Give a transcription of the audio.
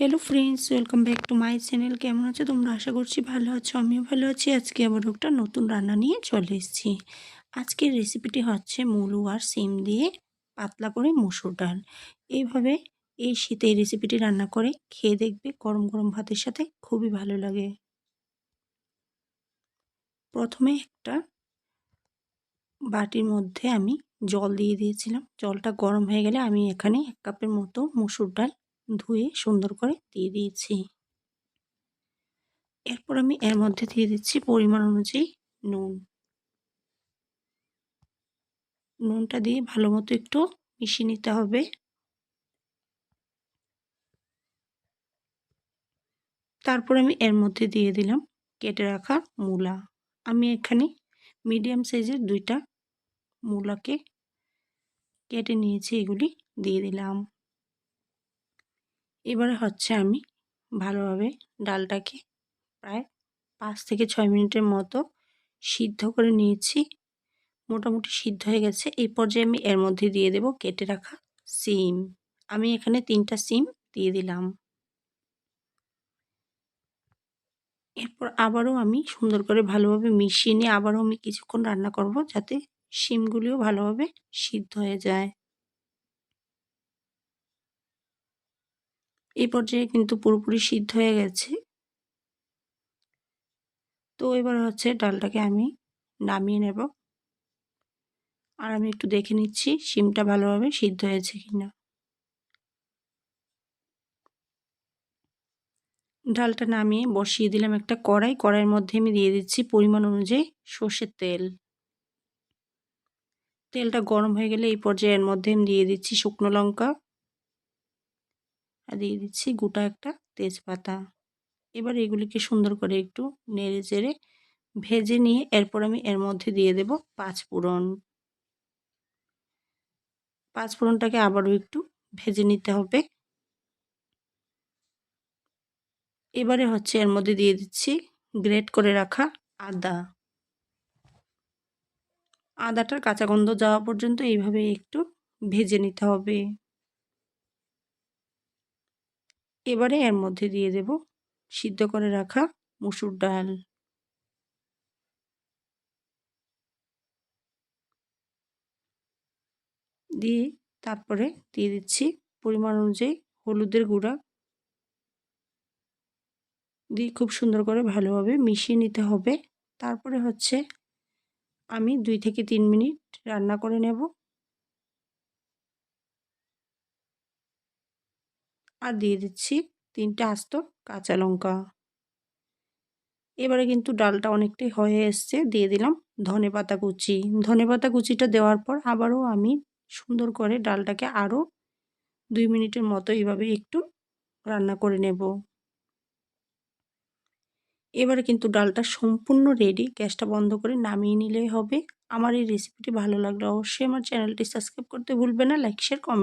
Hello friends, welcome back to my channel. কেমন আছো তোমরা? আশা করছি ভালো আছো, আমিও ভালো আছি। আজকে আবার একটা নতুন রান্না নিয়ে চলে এসেছি। আজকের রেসিপিটি হচ্ছে মূলো আর সিম দিয়ে পাতলা করে মসুর ডাল। এইভাবে এই শীতে এই রেসিপিটি রান্না করে খেয়ে দেখবে, গরম গরম ভাতের সাথে খুবই ভালো লাগে। প্রথমে একটা বাটির মধ্যে আমি জল দিয়ে দিয়েছিলাম। জলটা গরম হয়ে গেলে আমি এখানে 1 কাপের মতো মসুর ডাল ধুয়ে সুন্দর করে দিয়ে দিয়েছি। এরপর আমি এর মধ্যে দিয়ে দিচ্ছি পরিমাণ অনুযায়ী নুন। নুনটা দিয়ে ভালো মতো একটু মিশিয়ে নিতে হবে। তারপর আমি এর মধ্যে দিয়ে দিলাম কেটে রাখা মূলা। আমি এখানে মিডিয়াম সাইজের 2টা মূলাকে কেটে নিয়েছি, এগুলি দিয়ে দিলাম। এবারে হচ্ছে আমি ভালোভাবে ডালটাকে প্রায় 5 থেকে 6 মিনিটের মতো সিদ্ধ করে নিয়েছি। মোটামুটি সিদ্ধ হয়ে গেছে। এই পর্যায়ে আমি এর মধ্যে দিয়ে দেব কেটে রাখা সিম। আমি এখানে 3টা সিম দিয়ে দিলাম। এরপর আবারও আমি সুন্দর করে ভালোভাবে মিশিয়ে নিয়ে আবারও আমি কিছুক্ষণ রান্না করব, যাতে শিমগুলিও ভালোভাবে সিদ্ধ হয়ে যায়। এই পর্যায়ে কিন্তু পুরোপুরি সিদ্ধ হয়ে গেছে। তো এবার হচ্ছে ডালটাকে আমি নামিয়ে নেব। আর আমি একটু দেখে নিচ্ছি শিমটা ভালোভাবে সিদ্ধ হয়েছে কিনা। ডালটা নামিয়ে বসিয়ে দিলাম একটা কড়াই। কড়াইয়ের মধ্যে আমি দিয়ে দিচ্ছি পরিমাণ অনুযায়ী সর্ষের তেল। তেলটা গরম হয়ে গেলে এই পর্যায়ে এর মধ্যে আমি দিয়ে দিচ্ছি শুকনো লঙ্কা আর দিয়ে দিচ্ছি গোটা একটা তেজপাতা। এবার এগুলিকে সুন্দর করে একটু নেড়ে চেড়ে ভেজে নিয়ে এরপর আমি এর মধ্যে দিয়ে দেব 5 ফোড়ন। 5 ফোড়নটাকে আবারও একটু ভেজে নিতে হবে। এবারে হচ্ছে এর মধ্যে দিয়ে দিচ্ছি গ্রেট করে রাখা আদা। আদাটার কাঁচা গন্ধ যাওয়া পর্যন্ত এইভাবে একটু ভেজে নিতে হবে। এবারে এর মধ্যে দিয়ে দেব সিদ্ধ করে রাখা মসুর ডাল। দিয়ে তারপরে দিয়ে দিচ্ছি পরিমাণ অনুযায়ী হলুদের গুঁড়া। দিয়ে খুব সুন্দর করে ভালোভাবে মিশিয়ে নিতে হবে। তারপরে হচ্ছে আমি 2 থেকে 3 মিনিট রান্না করে নেব। আর দিয়ে দিচ্ছি 3টে আস্ত কাঁচা লঙ্কা। এবারে কিন্তু ডালটা অনেকটাই হয়ে এসছে। দিয়ে দিলাম ধনেপাতা কুচি। ধনেপাতা কুচিটা দেওয়ার পর আবারও আমি সুন্দর করে ডালটাকে আরও 2 মিনিটের মতো এইভাবে একটু রান্না করে নেব। এবারে কিন্তু ডালটা সম্পূর্ণ রেডি। গ্যাসটা বন্ধ করে নামিয়ে নিলেই হবে। আমার এই রেসিপিটি ভালো লাগলে অবশ্যই আমার চ্যানেলটি সাবস্ক্রাইব করতে ভুলবে না। Like, share, comment